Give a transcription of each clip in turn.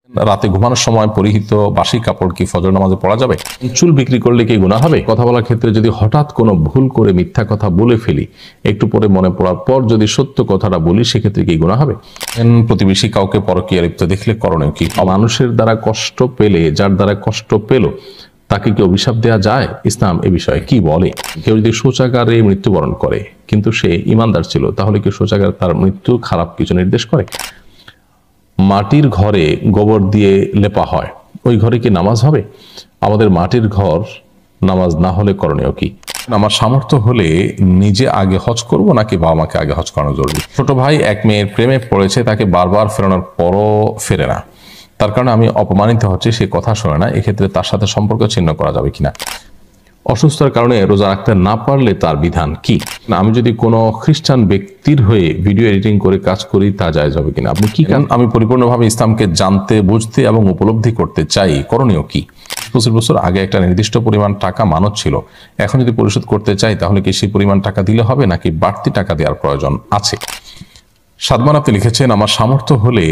রাতে ঘুমানোর সময় পরিহিত বাসি কাপড় কি ফজর নামাজে পড়া যাবে? চুল বিক্রি করলে কি গুনাহ হবে? কথা বলার ক্ষেত্রে যদি হঠাৎ কোনো ভুল করে মিথ্যা কথা বলে ফেলি, একটু পরে মনে পড়ার পর যদি সত্য কথাটা বলি, সেক্ষেত্রে কি গুনাহ হবে? প্রতিবেশী কাউকে পরকীয়া লিপ্ত দেখলে করণীয় কি? মানুষের দ্বারা কষ্ট পেলে, যার দ্বারা কষ্ট পেল, তাকে কি অভিশাপ দেওয়া যায়? ইসলাম এ বিষয়ে কি বলে? কেউ যদি শৌচাগারে মৃত্যুবরণ করে কিন্তু সে ইমানদার ছিল, তাহলে কি শৌচাগার তার মৃত্যু খারাপ কিছু নির্দেশ করে? মাটির ঘরে গোবর দিয়ে লেপা হয়, ওই ঘরে কি নামাজ হবে? আমাদের মাটির ঘর, নামাজ না হলে করণীয় কি? আমার সামর্থ্য হলে নিজে আগে হজ করব নাকি বাবা মাকে আগে হজ করানো জরুরি? ছোট ভাই এক মেয়ের প্রেমে পড়েছে, তাকে বারবার ফেরানোর পরও ফেরে না, তার কারণে আমি অপমানিত হচ্ছে, সে কথা শোনে না, এক্ষেত্রে তার সাথে সম্পর্ক ছিন্ন করা যাবে কিনা? অসুস্থতার কারণে রোজা রাখতে না পারলে তার বিধান কি? আমি যদি কোনো খ্রিস্টান ব্যক্তির হয়ে ভিডিও এডিটিং করে কাজ করি, তা জায়েজ হবে কিনা? আপনি কি কারণ? আমি পরিপূর্ণভাবে ইসলামকে জানতে, বুঝতে এবং উপলব্ধি করতে চাই, করণীয় কি? 25 বছর আগে একটা নির্দিষ্ট পরিমাণ টাকা মানত ছিল, এখন যদি পরিশোধ করতে চাই, তাহলে কি সেই পরিমাণ টাকা দিলে হবে নাকি বাড়তি টাকা দেওয়ার প্রয়োজন আছে? সাদমান আপনি লিখেছেন, আমার সামর্থ্য হলে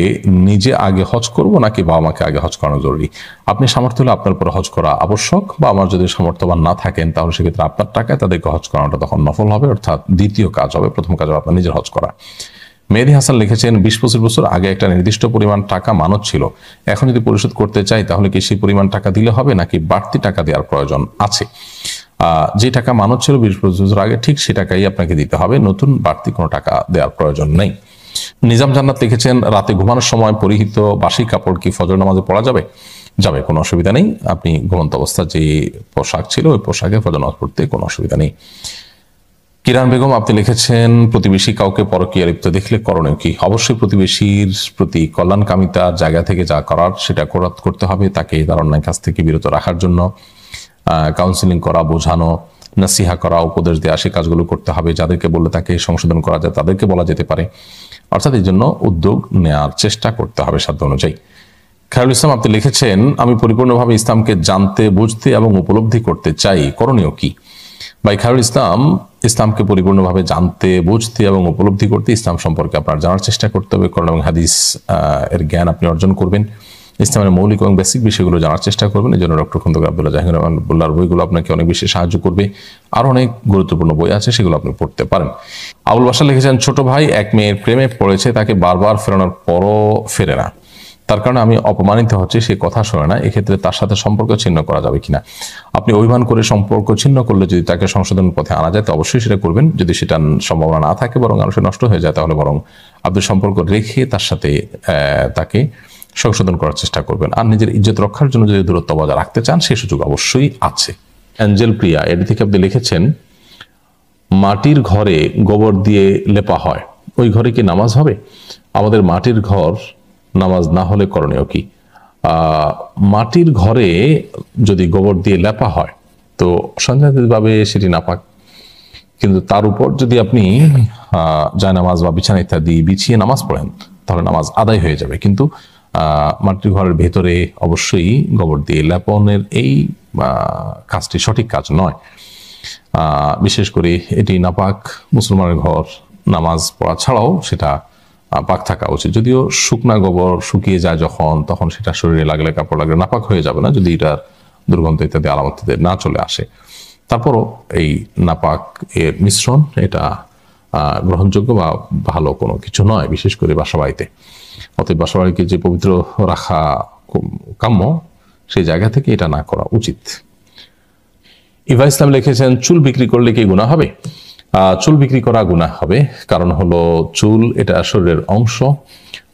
নিজে আগে হজ করব নাকি বাবা মাকে আগে হজ করানো জরুরি? আপনি সামর্থ্য হলে আপনার উপর হজ করা আবশ্যক, বা আমার যদি সামর্থ্যবান না থাকেন, তাহলে সেক্ষেত্রে আপনার টাকায় তাদেরকে হজ করানোটা তখন নফল হবে, অর্থাৎ দ্বিতীয় কাজ হবে, প্রথম কাজ হবে আপনার নিজের হজ করা। মেহেদি হাসান লিখেছেন, 20-25 বছর আগে একটা নির্দিষ্ট পরিমাণ টাকা মানত ছিল, এখন যদি পরিশোধ করতে চাই, তাহলে কি সেই পরিমাণ টাকা দিলে হবে নাকি বাড়তি টাকা দেওয়ার প্রয়োজন আছে? যে টাকা মানত ছিল 20-25 বছর আগে, ঠিক সে টাকাই আপনাকে দিতে হবে, নতুন বাড়তি কোনো টাকা দেওয়ার প্রয়োজন নেই। নিজাম জান্নাত লিখেছেন, রাতে ঘুমানোর সময় পরিহিত বাসি কাপড় কি ফজর নামাজে পড়া যাবে? যাবে, কোনো অসুবিধা নেই। আপনি ঘুমন্ত অবস্থায় যে পোশাক ছিল, ওই পোশাকে ফজর নামাজ পড়তে কোনো অসুবিধা নেই। কিরান বেগম আপনি লিখেছেন, প্রতিবেশী কাউকে পরকীয়া লিপ্ত দেখলে করণীয় কি? অবশ্যই প্রতিবেশীর প্রতি কল্যাণকামিতার জায়গা থেকে যা করার সেটা করতে হবে, তাকে তার অন্যায় কাজ থেকে বিরত রাখার জন্য কাউন্সিলিং করা, বোঝানো, নাসিহা করা, উপদেশ দেওয়া, সে কাজগুলো করতে হবে। যাদেরকে বললে তাকে সংশোধন করা যায়, তাদেরকে বলা যেতে পারে, অর্থাৎ এই জন্য উদ্যোগ নেওয়ার চেষ্টা করতে হবে সাধ্য অনুযায়ী। খায়রুল ইসলাম আপনি লিখেছেন, আমি পরিপূর্ণভাবে ইসলামকে জানতে, বুঝতে এবং উপলব্ধি করতে চাই, করণীয় কি? ভাই খায়রুল ইসলাম, ইসলামকে পরিপূর্ণভাবে জানতে, বুঝতে এবং উপলব্ধি করতে ইসলাম সম্পর্কে আপনার জানার চেষ্টা করতে হবে। কোরআন এবং হাদিস এর জ্ঞান আপনি অর্জন করবেন, ইসলামের মৌলিক এবং বেসিক বিষয়গুলো জানার চেষ্টা করবেন। এই জন্য ডক্টর খন্দকার আব্দুল্লাহ জাহির রহমানুল্লাহর বইগুলো আপনাকে অনেক বেশি সাহায্য করবে। আর অনেক গুরুত্বপূর্ণ বই আছে, সেগুলো আপনি পড়তে পারেন। আবুল বাশার লিখেছেন, ছোট ভাই এক মেয়ের প্রেমে পড়েছে, তাকে বারবার ফেরানোর পরও ফেরে না, তার কারণে আমি অপমানিত হচ্ছে, সে কথা শোনে না, এক্ষেত্রে তার সাথে সম্পর্ক ছিন্ন করা যাবে কিনা? আপনি অভিমান করে সম্পর্ক ছিন্ন করলে যদি তাকে সংশোধনের পথে আনা যায়, তো অবশ্যই সেটা করবেন। যদি সেটা সম্ভাবনা না থাকে, বরং আরো নষ্ট হয়ে যায়, তাহলে বরং আপনি সম্পর্ক রেখে তার সাথে তাকে সংশোধন করার চেষ্টা করবেন। আর নিজের ইজ্জত রক্ষার জন্য যদি দূরত্ব বজায় রাখতে চান, সেই সুযোগ অবশ্যই আছে। অ্যাঞ্জেল প্রিয়া এর থেকে আপনি লিখেছেন, মাটির ঘরে গোবর দিয়ে লেপা হয়, ওই ঘরে কি নামাজ হবে? আমাদের মাটির ঘর, নামাজ না হলে করণীয় কি? মাটির ঘরে যদি গোবর দিয়ে লেপা হয়, তো সন্দেহভাবে সেটি নাপাক, কিন্তু তার উপর যদি আপনি জায়নামাজ বা বিছানা ইত্যাদি বিছিয়ে নামাজ পড়েন, তাহলে নামাজ আদায় হয়ে যাবে। কিন্তু মাটির ঘরের ভেতরে অবশ্যই গোবর দিয়ে লেপনের এই কাজটি সঠিক কাজ নয়। বিশেষ করে এটি নাপাক মুসলমানের ঘর, নামাজ পড়া ছাড়াও সেটা পাক থাকা উচিত। যদিও শুকনা গোবর শুকিয়ে যায় যখন, তখন সেটা শরীরে লাগলে, কাপড় লাগলে নাপাক হয়ে যাবে না, যদি এটার দুর্গন্ধ ইত্যাদি আলামত না চলে আসে। তারপরও এই নাপাক এর মিশ্রণ, এটা গ্রহণযোগ্য বা ভালো কোনো কিছু নয়, বিশেষ করে বাসাবাড়িতে। অতএব বাসাবাড়িকে যে পবিত্র রাখা কাম্য, সেই জায়গা থেকে এটা না করা উচিত। ইভা ইসলাম লিখেছেন, চুল বিক্রি করলে কি গুনাহ হবে? চুল বিক্রি করা গুনাহ হবে, কারণ হলো চুল এটা শরীরের অংশ।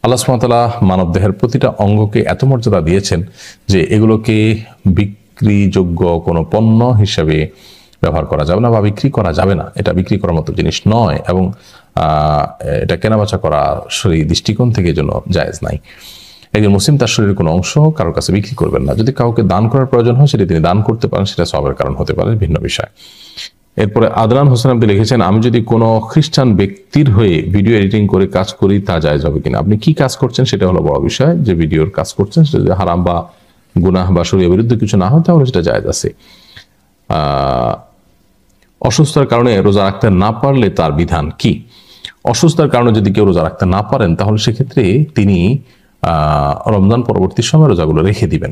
আল্লাহ সুবহানাহু ওয়া তাআলা মানব দেহের প্রতিটা অঙ্গকে এত মর্যাদা দিয়েছেন যে এগুলোকে বিক্রিযোগ্য কোনো পণ্য হিসেবে ব্যবহার করা যাবে না বা বিক্রি করা যাবে না। এটা বিক্রি করার মতো জিনিস নয়, এবং এটা কেনাবেচা করা শরীর দৃষ্টিকোণ থেকে জন্য জায়েজ নাই। একজন মুসলিম তার শরীরের কোনো অংশ কারোর কাছে বিক্রি করবেন না। যদি কাউকে দান করার প্রয়োজন হয়, সেটা তিনি দান করতে পারেন, সেটা সওয়াবের কারণ হতে পারে, ভিন্ন বিষয়। এরপরে আদনান হোসেন আপনি লিখেছেন, আমি যদি কোনো খ্রিস্টান ব্যক্তির হয়ে ভিডিও এডিটিং করে কাজ করি, তা জায়েজ হবে কিনা? আপনি কি কাজ করছেন সেটা হলো বড় বিষয়। যে ভিডিওর কাজ করছেন সেটা যদি হারাম বা গুনাহ বা শরীয়তের বিরুদ্ধে কিছু না হয়, তাহলে সেটা জায়েজ আছে। অসুস্থতার কারণে রোজা রাখতে না পারলে তার বিধান কি? অসুস্থতার কারণে যদি কেউ রোজা রাখতে না পারেন, তাহলে সেক্ষেত্রে তিনি রমজান পরবর্তী সময় রোজাগুলো রেখে দিবেন।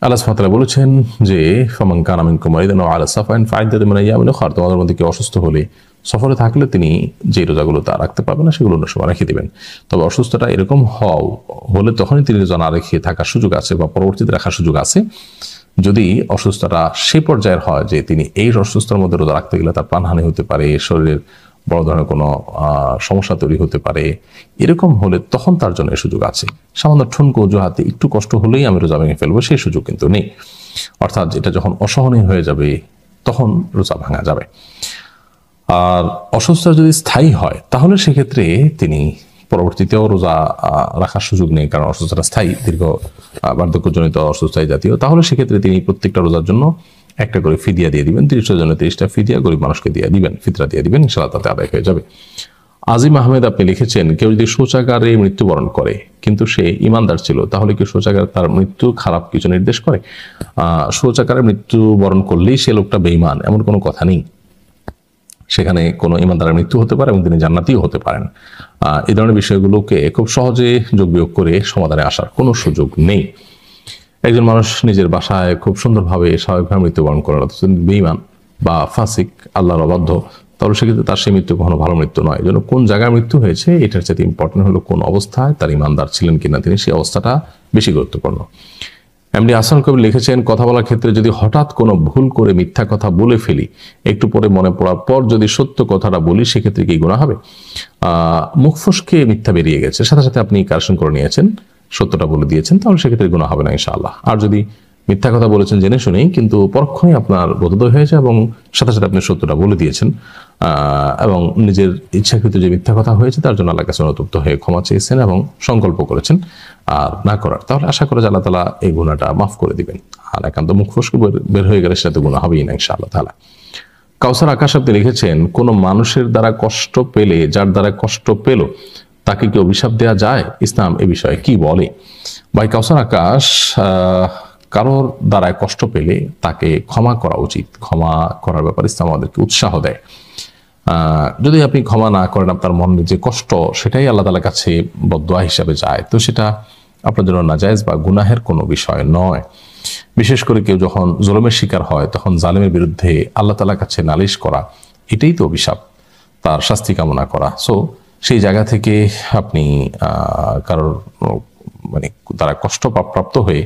আল্লাহ সুবহানাহু ওয়া তাআলা বলেছেন যে ফামান কানা মিনকুম মারিদান আও আলা সাফারিন ফাইদ্দাতুম মিন আইয়ামিন উখর, তোমাদের মধ্যে কেউ অসুস্থ হলে, সফরে থাকলে তিনি যে রোজাগুলো তা রাখতে পারবেন না সেগুলো অন্য সময় রেখে দিবেন। তবে অসুস্থতা এরকম হলে তখনই তিনি রোজা না রেখে থাকার সুযোগ আছে বা পরবর্তীতে রাখার সুযোগ আছে, যদি অসুস্থতা সেই পর্যায়ের হয় যে তিনি এই অসুস্থতার মধ্যে রোজা রাখতে গেলে তার প্রাণহানি হতে পারে, শরীরের বড় ধরনের কোনো সমস্যা তৈরি হতে পারে, এরকম হলে তখন তার জন্য এই সুযোগ আছে। সামান্য ঠুনকো অজুহাতে একটু কষ্ট হলেই আমি রোজা ভেঙে ফেলবো, সেই সুযোগ কিন্তু নেই। অর্থাৎ এটা যখন অসহনীয় হয়ে যাবে তখন রোজা ভাঙা যাবে। আর অসুস্থতা যদি স্থায়ী হয় তাহলে সেক্ষেত্রে তিনি পরবর্তীতেও রোজা রাখার সুযোগ নেই, কারণ অসুস্থতা স্থায়ী, দীর্ঘ বার্ধক্যজনিত অসুস্থতা জাতীয়। তাহলে সেক্ষেত্রে তিনি প্রত্যেকটা রোজার জন্য একটা করে ফিদিয়া দিয়ে দিবেন, 30টার জন্য 30টা ফিদিয়া গরিব মানুষকে দিয়ে দিবেন, ফিতরা দিয়ে দিবেন, ইনশাআল্লাহ তাতে আদায় হয়ে যাবে। আজিম আহমেদ আপনি লিখেছেন, কেউ যদি শৌচাগারে মৃত্যুবরণ করে কিন্তু সে ইমানদার ছিল, তাহলে কি শৌচাগার তার মৃত্যু খারাপ কিছু নির্দেশ করে? শৌচাগারে মৃত্যুবরণ করলেই সে লোকটা বেঈমান এমন কোনো কথা নেই। সেখানে কোনো ইমানদারের মৃত্যু হতে পারে এবং তিনি জান্নাতিও হতে পারেন। এই ধরনের বিষয়গুলোকে খুব সহজে যোগ বিয়োগ করে সমাধানে আসার কোনো সুযোগ নেই। একজন মানুষ নিজের বাসায় খুব সুন্দরভাবে স্বাভাবিকভাবে মৃত্যুবরণ করেন, অথচ বেঈমান বা ফাসিক, আল্লাহর অবাধ্য, তাহলে সেক্ষেত্রে তার সেই মৃত্যু কখনো ভালো মৃত্যু নয়। এই জন্য কোন জায়গায় মৃত্যু হয়েছে এটার চাইতে ইম্পর্টেন্ট হলো কোন অবস্থায় তার ইমানদার ছিলেন কিনা তিনি, সেই অবস্থাটা বেশি গুরুত্বপূর্ণ। এমডি হাসান কবির লিখেছেন, কথা বলার ক্ষেত্রে যদি হঠাৎ কোনো ভুল করে মিথ্যা কথা বলে ফেলি, একটু পরে মনে পড়ার পর যদি সত্য কথাটা বলি, সেক্ষেত্রে কি গুনাহ হবে? মুখ ফসকে মিথ্যা বেরিয়ে গেছে, সাথে সাথে আপনি কারেকশন করে নিয়েছেন, সত্যটা বলে দিয়েছেন, তাহলে সেক্ষেত্রে গুনাহ হবে না ইনশাআল্লাহ। আর যদি মিথ্যা কথা বলেছেন জেনে শুনেই, কিন্তু পরক্ষণে আপনার বোধোদয় হয়েছে এবং সাথে সাথে আপনি সত্যটা বলে দিয়েছেন, এবং নিজের ইচ্ছাকৃত যে মিথ্যা কথা হয়েছে তার জন্য আল্লাহর কাছে অনুতপ্ত হয়ে ক্ষমা চেয়েছেন এবং সংকল্প করেছেন আর না করার, তাহলে আশা করে আল্লাহ তাআলা এই গুনাহটা মাফ করে দিবেন। আর একান্ত মুখ ফসকে বের হয়ে গেলে সেটা তো গুনাহ হবেই না ইনশাআল্লাহ তাআলা। কাউসার আকাশ আপনি লিখেছেন, কোন মানুষের দ্বারা কষ্ট পেলে, যার দ্বারা কষ্ট পেল, তাকে কি অভিশাপ দেওয়া যায়? ইসলাম এ বিষয়ে কি বলে? ভাই কাউসার আকাশ, কারোর দ্বারায় কষ্ট পেলে তাকে ক্ষমা করা উচিত। ক্ষমা করার ব্যাপারে ইসলাম আমাদেরকে উৎসাহ দেয়। যদি আপনি ক্ষমা না করেন, আপনার মনের যে কষ্ট সেটাই আল্লাহ তাআলার কাছে বদদুয়া হিসাবে যায়, তো সেটা আপনার জন্য নাজায়েজ বা গুনাহের কোনো বিষয় নয়। বিশেষ করে কেউ যখন জুলুমের শিকার হয় তখন জালিমের বিরুদ্ধে আল্লাহ তাআলার কাছে নালিশ করা, এটাই তো অভিশাপ, তার শাস্তি কামনা করা। সো সেই জায়গা থেকে আপনি কারোর মানে তারা কষ্ট প্রাপ্ত হয়ে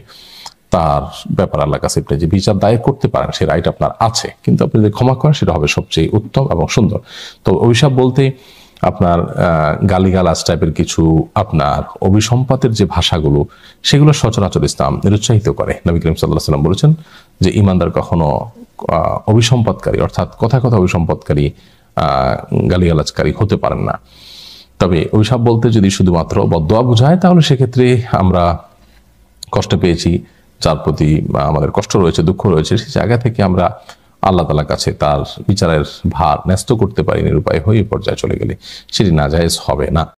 তার ব্যাপার আল্লাহর কাছে আপনি যে বিচার দায়ের করতে পারেন, সেই রাইট আপনার আছে, কিন্তু আপনি যদি ক্ষমা করেন সেটা হবে সবচেয়ে উত্তম এবং সুন্দর। তো অভিশাপ বলতে আপনার গালিগালাজ টাইপের কিছু, আপনার অভিসম্পাতের যে ভাষাগুলো, সেগুলো সচরাচর ইসলাম নিরুৎসাহিত করে। নবী করিম সাল্লাল্লাহু আলাইহি ওয়াসাল্লাম বলেছেন যে ইমানদার কখনো অভিসম্পাদকারী, অর্থাৎ কথা অভিসম্পাদকারী, গালিগালাজকারী হতে পারেন না। তবে অভিশাপ বলতে যদি শুধুমাত্র বদদুয়া বোঝায়, তাহলে সেক্ষেত্রে আমরা কষ্ট পেয়েছি, যার প্রতি আমাদের কষ্ট রয়েছে, দুঃখ রয়েছে, সেই জায়গা থেকে আমরা আল্লাহ তাআলার কাছে তার বিচারের ভার ন্যস্ত করতে পারি, নিরুপায় হয়ে পর্যায়ে চলে গেলে সেটি নাজায়েজ হবে না।